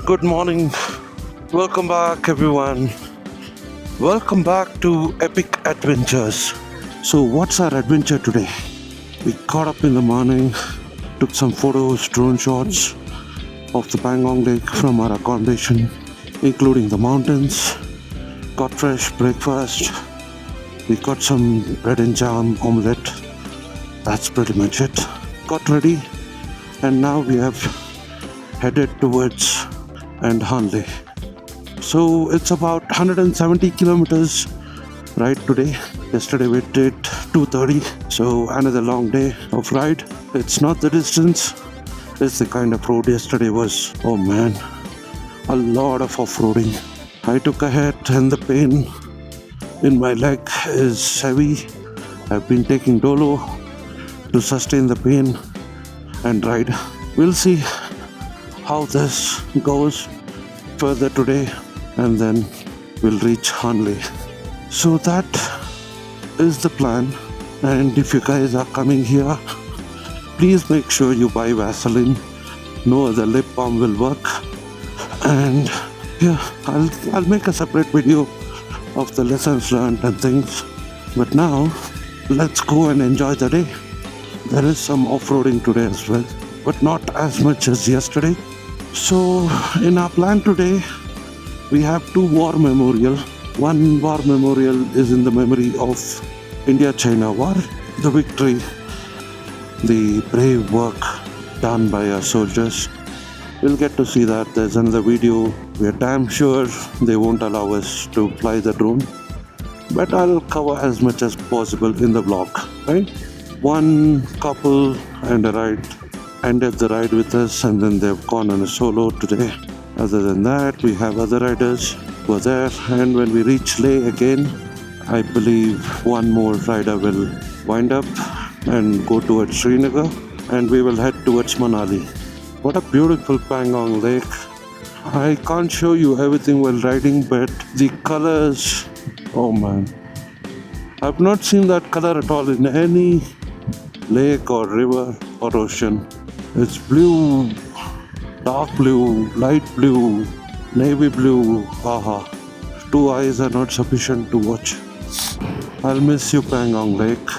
Good morning. Welcome back, everyone. Welcome back to Epic Adventures. So, what's our adventure today? We caught up in the morning, took some photos, drone shots of the Pangong Lake from our accommodation, including the mountains, got fresh breakfast. We got some bread and jam omelette. That's pretty much it. Got ready, and now we have headed towards Hanle. So it's about 170 kilometers ride today. Yesterday we did 230, so another long day of ride. It's not the distance, it's the kind of road. Yesterday was, oh man, a lot of off-roading. I took a hit and the pain in my leg is heavy. I've been taking Dolo to sustain the pain and ride. We'll see how this goes further today, and then we'll reach Hanle. So that is the plan, and if you guys are coming here, please make sure you buy Vaseline. No other lip balm will work. And yeah, I'll make a separate video of the lessons learned and things. But now let's go and enjoy the day. There is some off-roading today as well, but not as much as yesterday. So in our plan today, we have two war memorial. One war memorial is in the memory of India-China war, the victory, the brave work done by our soldiers. We'll get to see that. There's another video. We're damn sure they won't allow us to fly the drone, but I'll cover as much as possible in the vlog, right? One couple and a ride ended the ride with us, and then they've gone on a solo today. Other than that, we have other riders who are there, and when we reach Leh again, I believe one more rider will wind up and go towards Srinagar, and we will head towards Manali. What a beautiful Pangong Lake. I can't show you everything while riding, but the colors, oh man, I've not seen that color at all in any lake or river or ocean. It's blue, dark blue, light blue, navy blue. Haha. 2 eyes are not sufficient to watch. I'll miss you, Pangong Lake.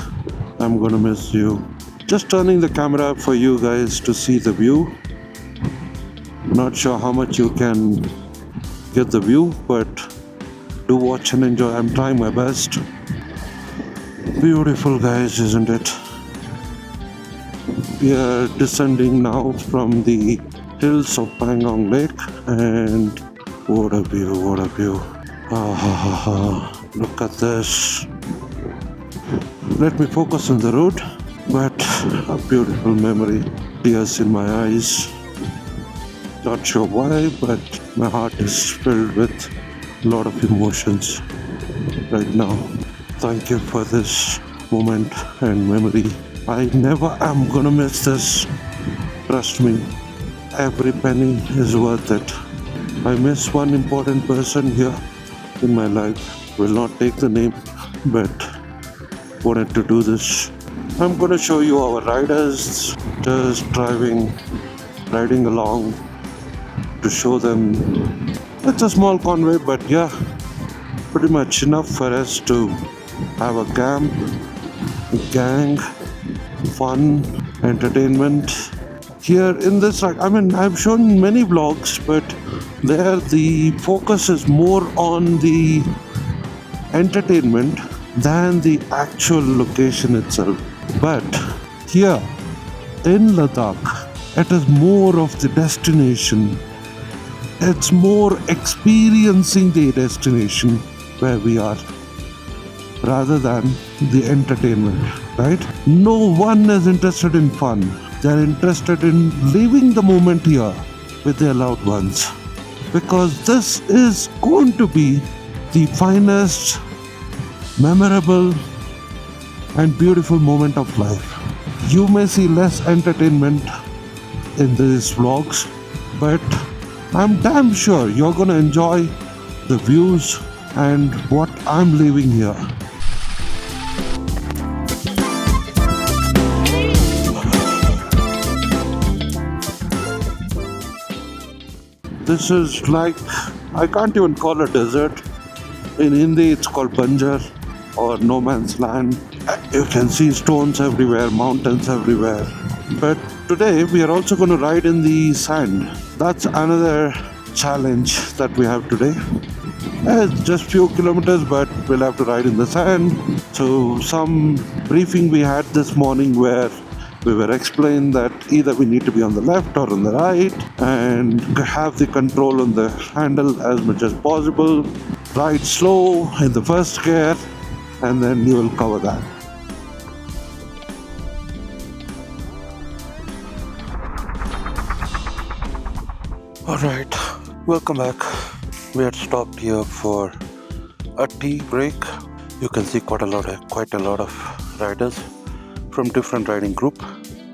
I'm gonna miss you. Just turning the camera up for you guys to see the view. Not sure how much you can get the view, but do watch and enjoy. I'm trying my best. Beautiful, guys, isn't it? We are descending now from the hills of Pangong Lake, and what a view, what a view. Look at this. Let me focus on the road, but a beautiful memory. Tears in my eyes. Not sure why, but my heart is filled with a lot of emotions right now. Thank you for this moment and memory. I never am gonna miss this. Trust me, every penny is worth it. I miss one important person here in my life. Will not take the name, but wanted to do this. I'm gonna show you our riders just riding along to show them. It's a small convoy, but yeah, pretty much enough for us to have a camp, gang, fun, entertainment here in this ride. I mean, I've shown many vlogs, but there the focus is more on the entertainment than the actual location itself. But here in Ladakh, it is more of the destination. It's more experiencing the destination where we are, rather than the entertainment, right? No one is interested in fun. They're interested in living the moment here with their loved ones, because this is going to be the finest, memorable and beautiful moment of life. You may see less entertainment in these vlogs, but I'm damn sure you're gonna enjoy the views and what I'm leaving here. This is like, I can't even call it desert. In Hindi, it's called Banjar or no man's land. You can see stones everywhere, mountains everywhere. But today we are also going to ride in the sand. That's another challenge that we have today. It's just few kilometers, but we'll have to ride in the sand. So some briefing we had this morning where we were explained that either we need to be on the left or on the right and have the control on the handle as much as possible. Ride slow in the first gear and then you will cover that. Alright, welcome back. We had stopped here for a tea break. You can see quite a lot of riders from different riding group.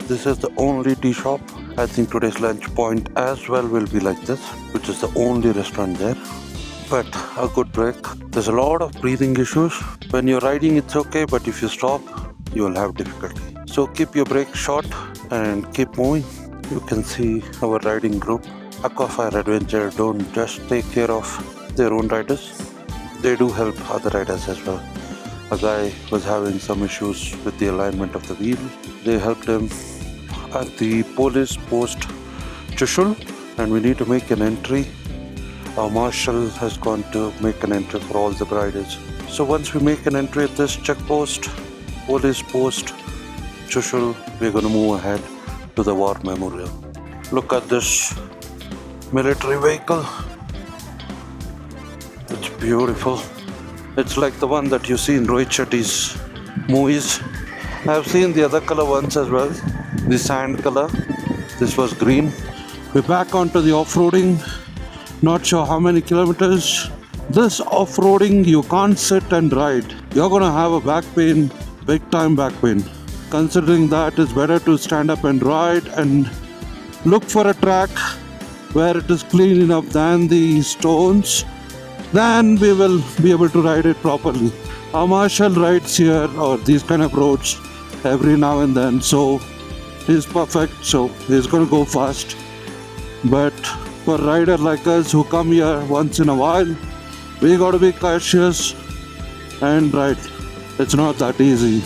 This is the only tea shop. I think today's lunch point as well will be like this, which is the only restaurant there. But a good break. There's a lot of breathing issues. When you're riding it's okay, but if you stop, you will have difficulty. So keep your break short and keep moving. You can see our riding group. Aquafire Adventure don't just take care of their own riders, they do help other riders as well. A guy was having some issues with the alignment of the wheel. They helped him at the police post Chushul, and we need to make an entry. Our marshal has gone to make an entry for all the riders. So once we make an entry at this checkpost, police post Chushul, we're going to move ahead to the war memorial. Look at this military vehicle. It's beautiful. It's like the one that you see in Rohit Shetty's movies. I've seen the other color once as well, the sand color. This was green. We're back onto the off-roading. Not sure how many kilometers. This off-roading, you can't sit and ride. You're gonna have a back pain, big time back pain. Considering that, it's better to stand up and ride and look for a track where it is clean enough than the stones. Then we will be able to ride it properly. Our marshal rides here or these kind of roads every now and then, so he's perfect, so he's gonna go fast. But for a rider like us who come here once in a while, we gotta be cautious and ride. It's not that easy.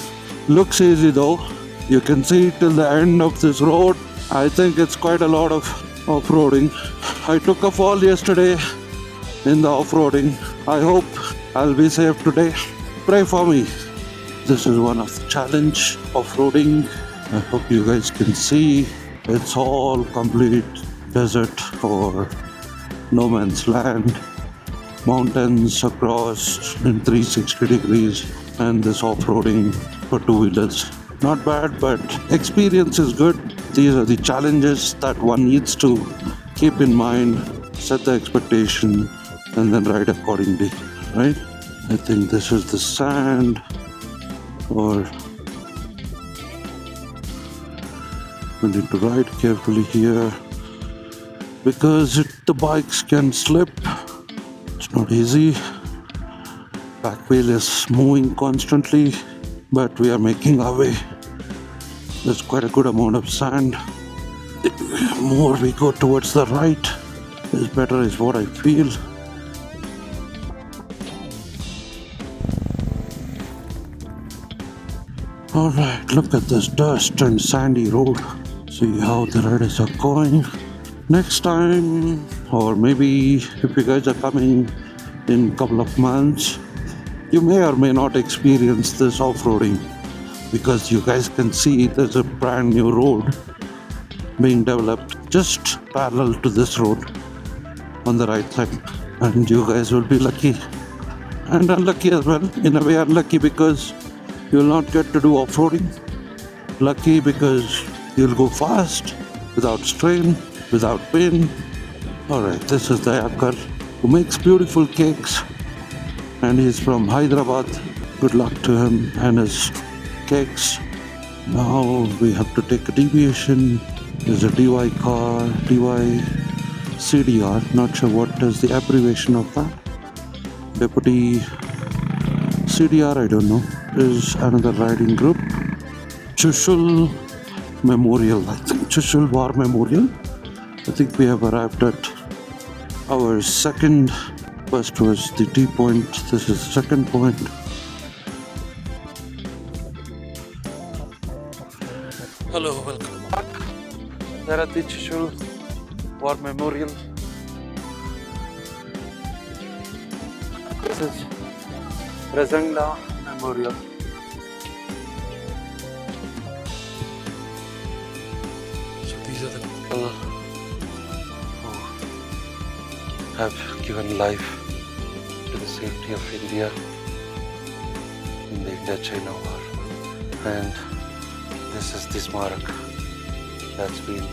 Looks easy though. You can see till the end of this road. I think it's quite a lot of off-roading. I took a fall yesterday in the off-roading. I hope I'll be safe today. Pray for me. This is one of the challenge off-roading. I hope you guys can see. It's all complete desert or no man's land. Mountains across in 360 degrees and this off-roading for two-wheelers. Not bad, but experience is good. These are the challenges that one needs to keep in mind, set the expectation, and then ride accordingly, right? I think this is the sand, or we need to ride carefully here because the bikes can slip. It's not easy. Back wheel is moving constantly, but we are making our way. There's quite a good amount of sand. The more we go towards the right, is better is what I feel. Alright, look at this dust and sandy road. See how the riders are going. Next time, or maybe if you guys are coming in a couple of months, you may or may not experience this off-roading because you guys can see there's a brand new road being developed just parallel to this road on the right side, and you guys will be lucky and unlucky as well. In a way unlucky because you will not get to do off-roading. Lucky because you'll go fast without strain, without pain. Alright, this is the Yakar who makes beautiful cakes and he's from Hyderabad. Good luck to him and his cakes. Now we have to take a deviation. There's a DY car, DY CDR, not sure what is the abbreviation of that. Deputy CDR, I don't know, is another riding group. Chushul Memorial, I think. Chushul War Memorial. I think we have arrived at Our second, first was the T point, this is the second point. Hello, welcome back. There at the Chishul War Memorial. This is Rezang Memorial. So these are the people who have given life to the safety of India in the India-China War. And this is the Smarak that's been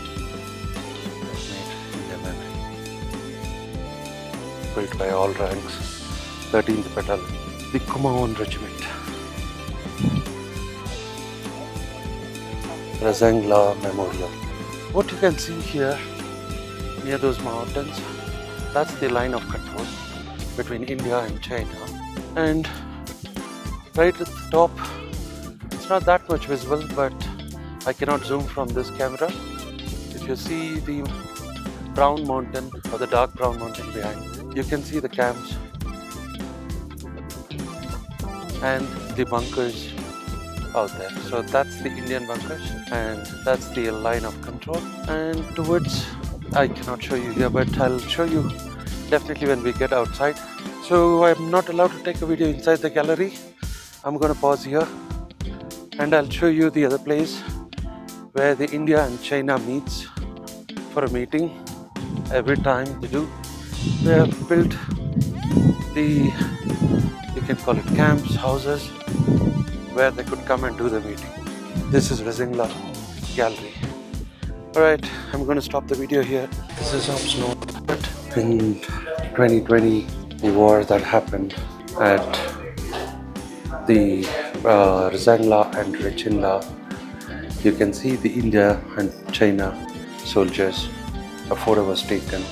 made in their memory. Built by all ranks, 13th Battalion, the Kumaon Regiment. Rezang Memorial. What you can see here near those mountains, that's the line of control between India and China. And right at the top, it's not that much visible, but I cannot zoom from this camera. If you see the brown mountain or the dark brown mountain behind, you can see the camps and the bunkers out there. So that's the Indian bunkers and that's the line of control. And towards, I cannot show you here, but I'll show you definitely when we get outside. So I'm not allowed to take a video inside the gallery. I'm going to pause here and I'll show you the other place where the India and China meets for a meeting. Every time they do, they have built the, you can call it camps, houses, where they could come and do the meeting. This is Rezang Gallery. Alright, I'm going to stop the video here. This is up snow. In 2020, the war that happened at the Rezang and Rechinla, you can see the India and China soldiers. A photo was taken,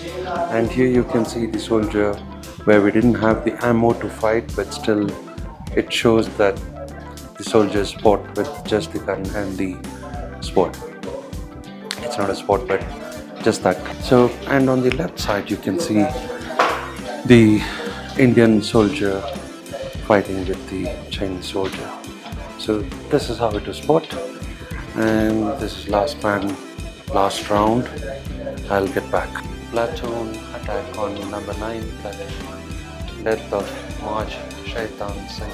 and here you can see the soldier where we didn't have the ammo to fight, but still it shows that the soldiers fought with just the gun and the sword. It's not a sword, but just that. So, and on the left side you can see the Indian soldier fighting with the Chinese soldier. So this is how it was fought, and this is last man, last round. I'll get back. Platoon attack on number 9 platoon. Death of Maj Shaitan Singh,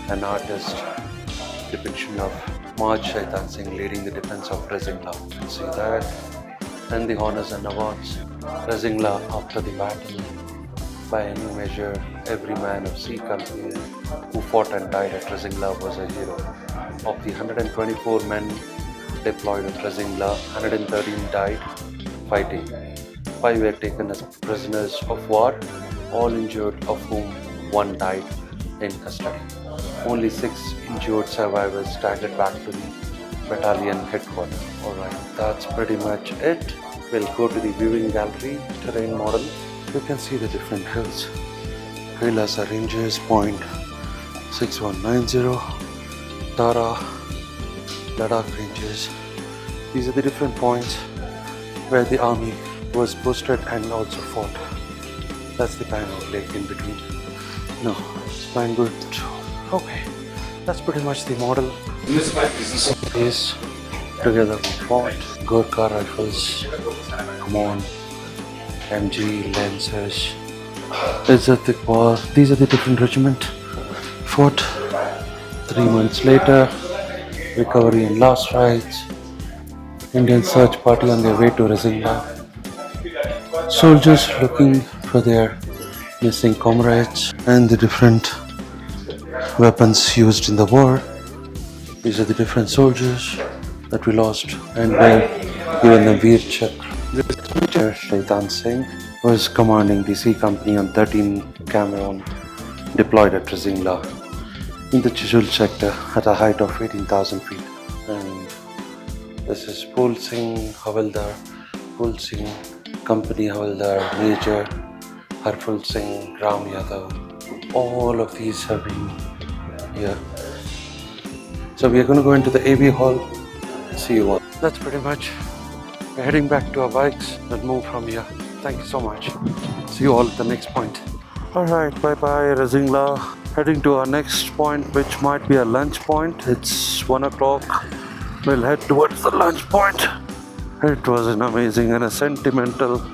an artist depiction of Maj Shaitan Singh leading the defense of Rezang. You can see that. And the honors and awards. Rezang after the battle. By any measure, every man of C Company who fought and died at Rezang was a hero. Of the 124 men deployed at Rezang, 113 died fighting. 5 were taken as prisoners of war, all injured, of whom 1 died in custody. Only 6 injured survivors staggered back to the battalion headquarters. Alright, that's pretty much it. We'll go to the viewing gallery, terrain model. You can see the different hills. Kailasa Ranges, point 6190, Tara, Ladakh Ranges. These are the different points where the army was posted and also fought. That's the Pangong Lake in between. No, it's Pangong Tso. Okay, that's pretty much the model. Is together we fought. Gurkha rifles, come on, MG, Lancers. These are the different regiment. Fought 3 months later. Recovery and last rites. Indian search party on their way to Rezang. Soldiers looking for their missing comrades and the different weapons used in the war. These are the different soldiers that we lost and were given the Veer Chakra. Major Shaitan Singh was commanding the C Company on 13 Cameron, deployed at Rezang in the Chishul sector at a height of 18,000 feet. And this is Pul Singh Havildar, Pul Singh Company Havildar, Major Harful Singh, Ram Yadav. All of these have been here. So we are going to go into the AV hall and see you all. That's pretty much. We're heading back to our bikes and move from here. Thank you so much. See you all at the next point. Alright, bye bye Rezang. Heading to our next point, which might be a lunch point. It's 1 o'clock. We'll head towards the lunch point. It was an amazing and a sentimental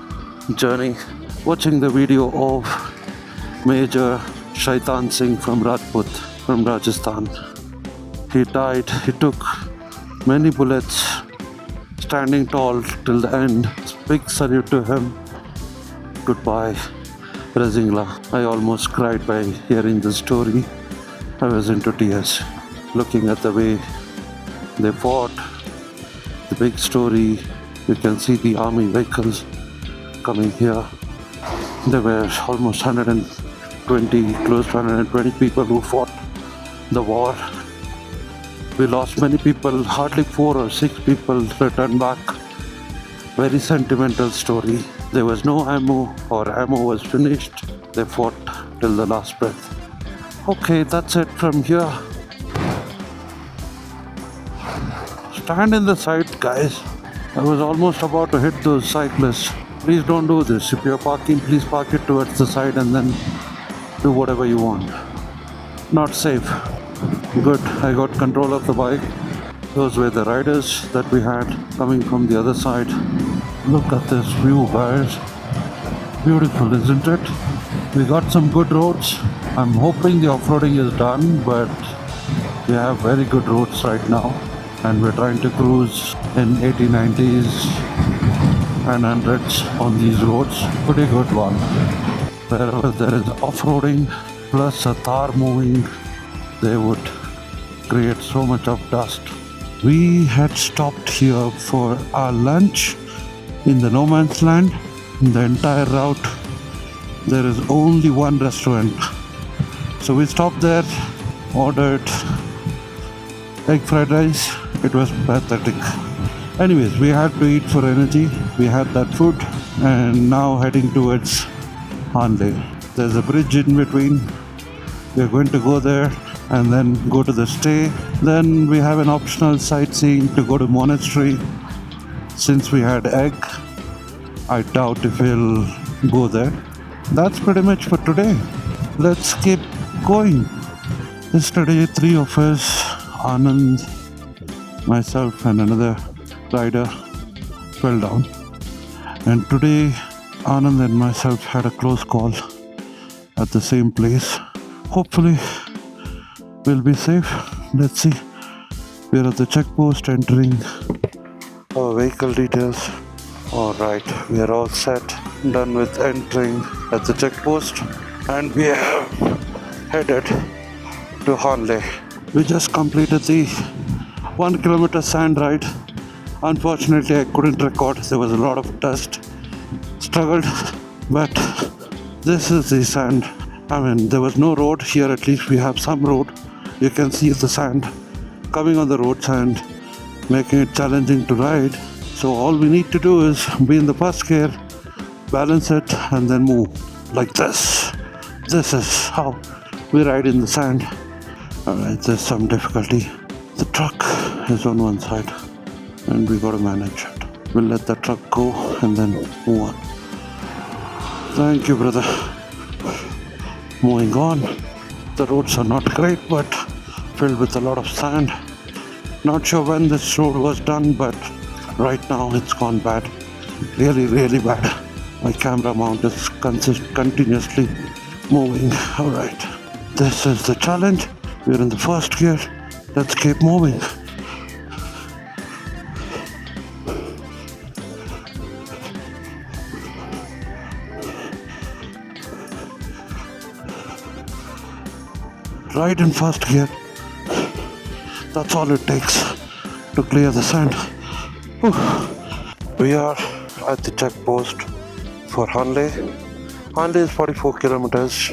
journey. Watching the video of Major Shaitan Singh from Rajput, from Rajasthan. He died, he took many bullets, standing tall till the end. Big salute to him. Goodbye, Rezang. I almost cried by hearing the story. I was into tears, looking at the way they fought, the big story. You can see the army vehicles coming here. There were almost 120, close to 120 people who fought the war. We lost many people, hardly 4 or 6 people returned back. Very sentimental story. There was no ammo, or ammo was finished. They fought till the last breath. Okay, that's it from here. Stand in the side, guys. I was almost about to hit those cyclists. Please don't do this. If you're parking, please park it towards the side and then do whatever you want. Not safe. Good, I got control of the bike. Those were the riders that we had coming from the other side. Look at this view, guys. Beautiful, isn't it? We got some good roads. I'm hoping the off-roading is done, but we have very good roads right now. And we're trying to cruise in 80, 90s and 100s on these roads. Pretty good one. Wherever there is off-roading plus a Thar moving, they would create so much of dust. We had stopped here for our lunch in the no man's land. In the entire route, there is only one restaurant. So we stopped there, ordered egg fried rice. It was pathetic. Anyways, we had to eat for energy. We had that food and now heading towards Hanle. There's a bridge in between. We're going to go there and then go to the stay. Then we have an optional sightseeing to go to monastery. Since we had egg, I doubt if we'll go there. That's pretty much for today. Let's keep going. Yesterday, 3 of us, Anand, myself and another rider, fell down. And today, Anand and myself had a close call at the same place. Hopefully, we'll be safe. Let's see. We're at the checkpost entering our vehicle details. Alright, we are all set. Done with entering at the checkpost. And we have headed to Hanle. We just completed the 1 kilometer sand ride. Unfortunately, I couldn't record. There was a lot of dust. Struggled, but this is the sand. I mean, there was no road here. At least we have some road. You can see the sand coming on the roads and making it challenging to ride. So all we need to do is be in the first gear, balance it, and then move like this. This is how we ride in the sand. Alright, there's some difficulty. The truck is on one side and we gotta manage it. We'll let the truck go and then move on. Thank you, brother. Moving on. The roads are not great, but filled with a lot of sand. Not sure when this road was done, but right now it's gone bad. Really, really bad. My camera mount is continuously moving. Alright, this is the challenge. We're in the first gear. Let's keep moving. Ride in first gear. That's all it takes to clear the sand. Whew. We are at the checkpost for Hanle. Hanle is 44 kilometers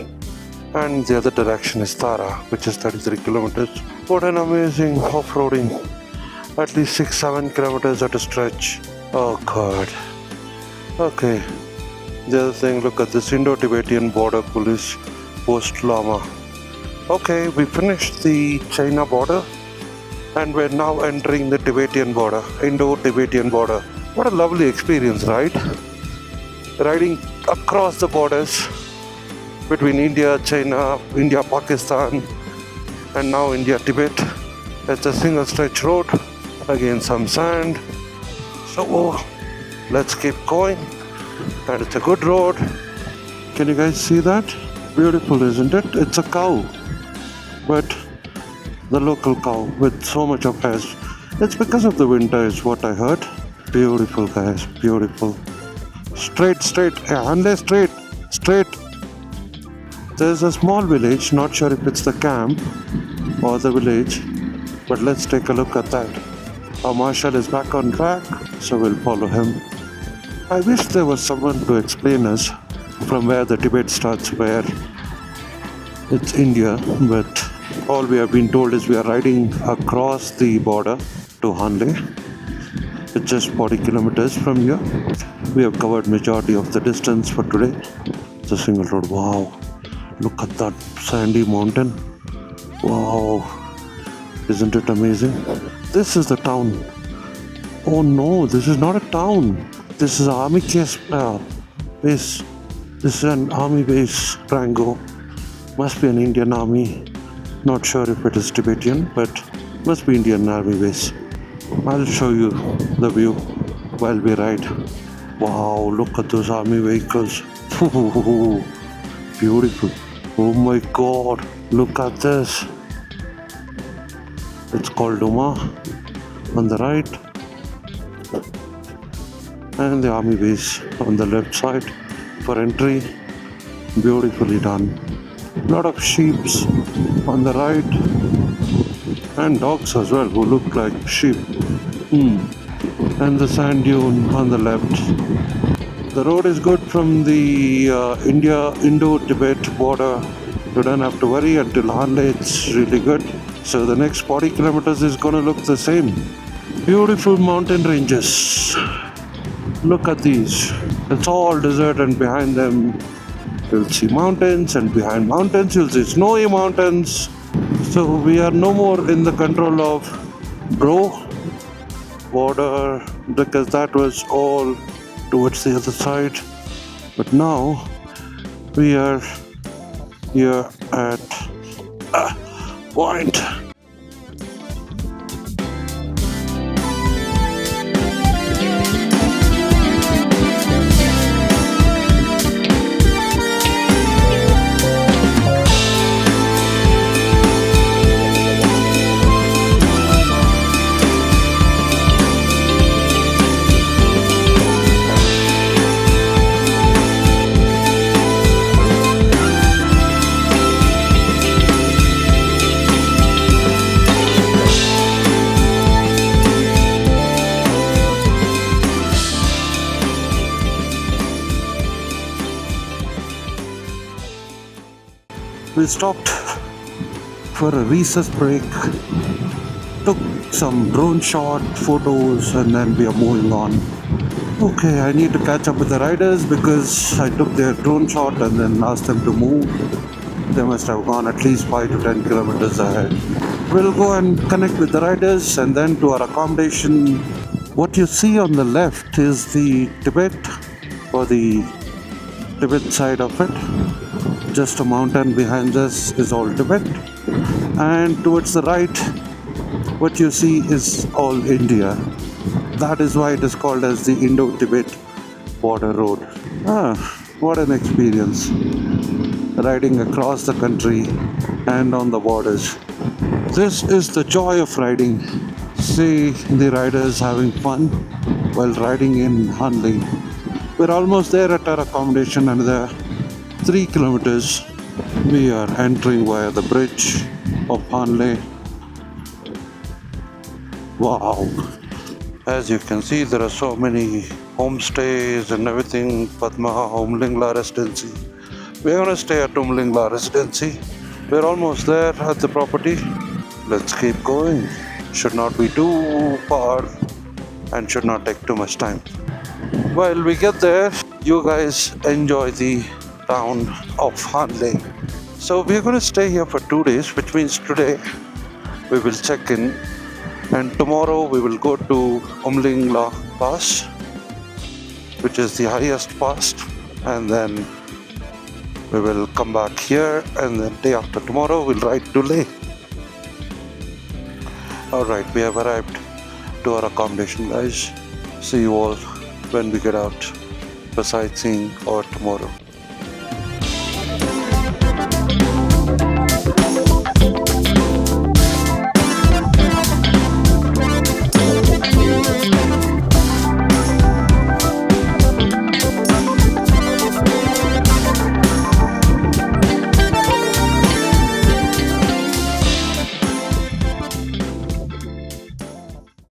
and the other direction is Tara, which is 33 kilometers. What an amazing off-roading. At least 6-7 kilometers at a stretch. Oh god. Okay. The other thing, look at this Indo-Tibetan border police post Lama. Okay, we finished the China border and we're now entering the Tibetan border, Indo-Tibetan border. What a lovely experience, right? riding across the borders between India, China, India, Pakistan, and now India, Tibet. It's a single stretch road, again some sand. So let's keep going. And it's a good road. Can you guys see that? Beautiful, isn't it? It's a cow, but the local cow with so much of hair. It's because of the winter is what I heard. Beautiful, guys, beautiful. Straight, Hanle straight. There's a small village, not sure if it's the camp or the village, but let's take a look at that. Our marshal is back on track, so we'll follow him. I wish there was someone to explain us from where the Tibet starts, where it's India, but all we have been told is we are riding across the border to Hanle. It's just 40 kilometers from here. We have covered majority of the distance for today. It's a single road. Wow, look at that sandy mountain. Wow, isn't it amazing? This is the town. Oh no, this is not a town. This is an army base. This is an army base, Pangong. Must be an Indian army. Not sure if it is Tibetan, but must be Indian army base. I'll show you the view while we ride. Wow, look at those army vehicles. Beautiful. Oh my god, look at this. It's called Duma on the right, and the army base on the left side for entry. Beautifully done. Lot of sheeps on the right, and dogs as well who look like sheep. And the sand dune on the left. The road is good from the Indo-Tibet border. You don't have to worry until Hanle. It's really good. So the next 40 kilometers is going to look the same. Beautiful mountain ranges. Look at these. It's all desert, and behind them you'll see mountains, and behind mountains you'll see snowy mountains. So we are no more in the control of border, because that was all towards the other side. But now we are here at a point. We stopped for a recess break, took some drone shot photos, and then we are moving on. Okay, I need to catch up with the riders because I took their drone shot and then asked them to move. They must have gone at least 5 to 10 kilometers ahead. We'll go and connect with the riders and then to our accommodation. What you see on the left is the Tibet, or the Tibet side of it. Just a mountain behind us is all Tibet, and towards the right what you see is all India. That is why it is called as the Indo-Tibet border road. What an experience, riding across the country and on the borders. This is the joy of riding. See the riders having fun while riding in Hanle. We're almost there at our accommodation, another 3 kilometers. We are entering via the bridge of Hanle. Wow! As you can see, there are so many homestays and everything. Padma Umlingla Residency. We're gonna stay at Umlingla Residency. We're almost there at the property. Let's keep going. Should not be too far and should not take too much time. While we get there, you guys enjoy the town of Hanle. So we're going to stay here for 2 days, which means today we will check in, and tomorrow we will go to Umlingla Pass, which is the highest pass, and then we will come back here, and then day after tomorrow we'll ride to Leh. Alright, we have arrived to our accommodation, guys. See you all when we get out for sightseeing or tomorrow.